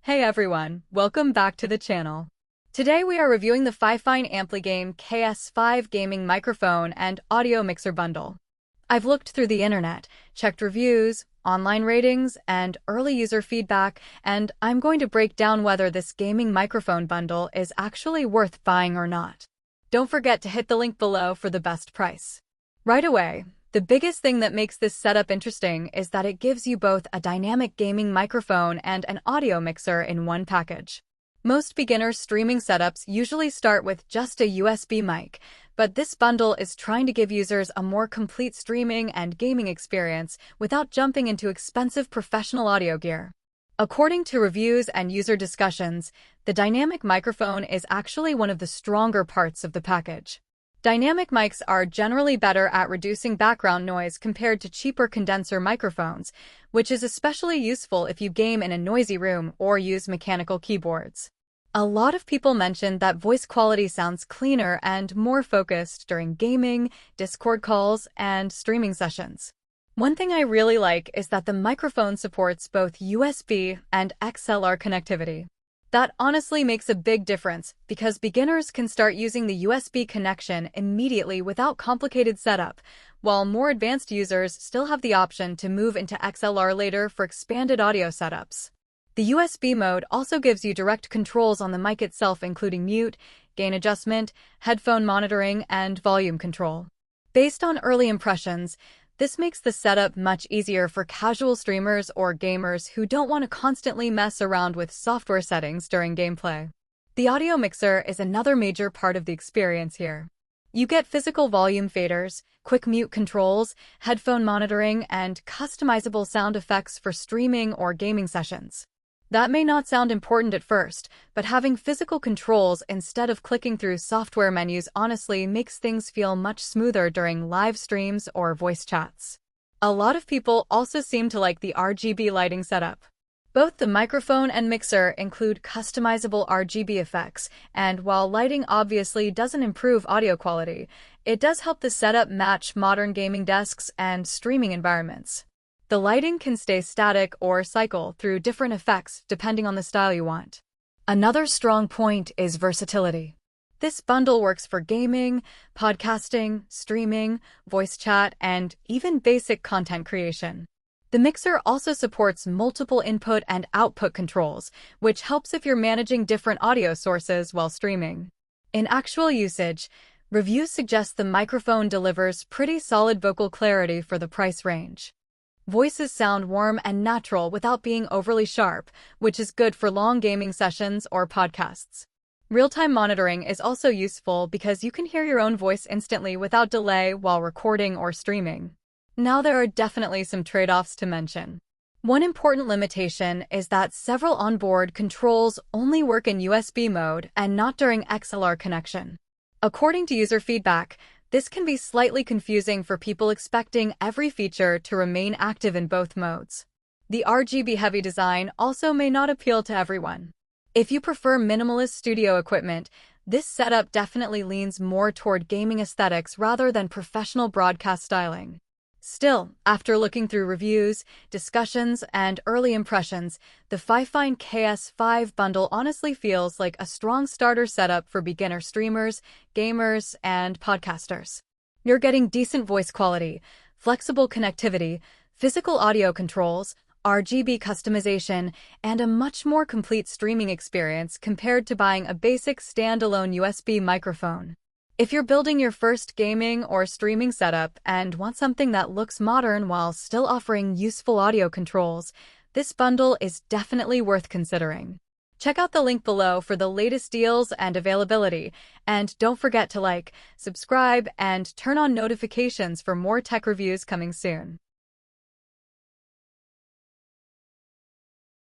Hey everyone, welcome back to the channel. Today we are reviewing the FIFINE AmpliGame KS5 gaming microphone and audio mixer bundle. I've looked through the internet, checked reviews, online ratings, and early user feedback, and I'm going to break down whether this gaming microphone bundle is actually worth buying or not. Don't forget to hit the link below for the best price. Right away, the biggest thing that makes this setup interesting is that it gives you both a dynamic gaming microphone and an audio mixer in one package. Most beginner streaming setups usually start with just a USB mic, but this bundle is trying to give users a more complete streaming and gaming experience without jumping into expensive professional audio gear. According to reviews and user discussions, the dynamic microphone is actually one of the stronger parts of the package. Dynamic mics are generally better at reducing background noise compared to cheaper condenser microphones, which is especially useful if you game in a noisy room or use mechanical keyboards. A lot of people mention that voice quality sounds cleaner and more focused during gaming, Discord calls, and streaming sessions. One thing I really like is that the microphone supports both USB and XLR connectivity. That honestly makes a big difference because beginners can start using the USB connection immediately without complicated setup, while more advanced users still have the option to move into XLR later for expanded audio setups. The USB mode also gives you direct controls on the mic itself, including mute, gain adjustment, headphone monitoring, and volume control. Based on early impressions, this makes the setup much easier for casual streamers or gamers who don't want to constantly mess around with software settings during gameplay. The audio mixer is another major part of the experience here. You get physical volume faders, quick mute controls, headphone monitoring, and customizable sound effects for streaming or gaming sessions. That may not sound important at first, but having physical controls instead of clicking through software menus honestly makes things feel much smoother during live streams or voice chats. A lot of people also seem to like the RGB lighting setup. Both the microphone and mixer include customizable RGB effects, and while lighting obviously doesn't improve audio quality, it does help the setup match modern gaming desks and streaming environments. The lighting can stay static or cycle through different effects depending on the style you want. Another strong point is versatility. This bundle works for gaming, podcasting, streaming, voice chat, and even basic content creation. The mixer also supports multiple input and output controls, which helps if you're managing different audio sources while streaming. In actual usage, reviews suggest the microphone delivers pretty solid vocal clarity for the price range. Voices sound warm and natural without being overly sharp, which is good for long gaming sessions or podcasts. Real-time monitoring is also useful because you can hear your own voice instantly without delay while recording or streaming. Now there are definitely some trade-offs to mention. One important limitation is that several onboard controls only work in USB mode and not during XLR connection. According to user feedback, this can be slightly confusing for people expecting every feature to remain active in both modes. The RGB-heavy design also may not appeal to everyone. If you prefer minimalist studio equipment, this setup definitely leans more toward gaming aesthetics rather than professional broadcast styling. Still, after looking through reviews, discussions, and early impressions, the FIFINE KS5 bundle honestly feels like a strong starter setup for beginner streamers, gamers, and podcasters. You're getting decent voice quality, flexible connectivity, physical audio controls, RGB customization, and a much more complete streaming experience compared to buying a basic standalone USB microphone. If you're building your first gaming or streaming setup and want something that looks modern while still offering useful audio controls, this bundle is definitely worth considering. Check out the link below for the latest deals and availability, and don't forget to like, subscribe, and turn on notifications for more tech reviews coming soon.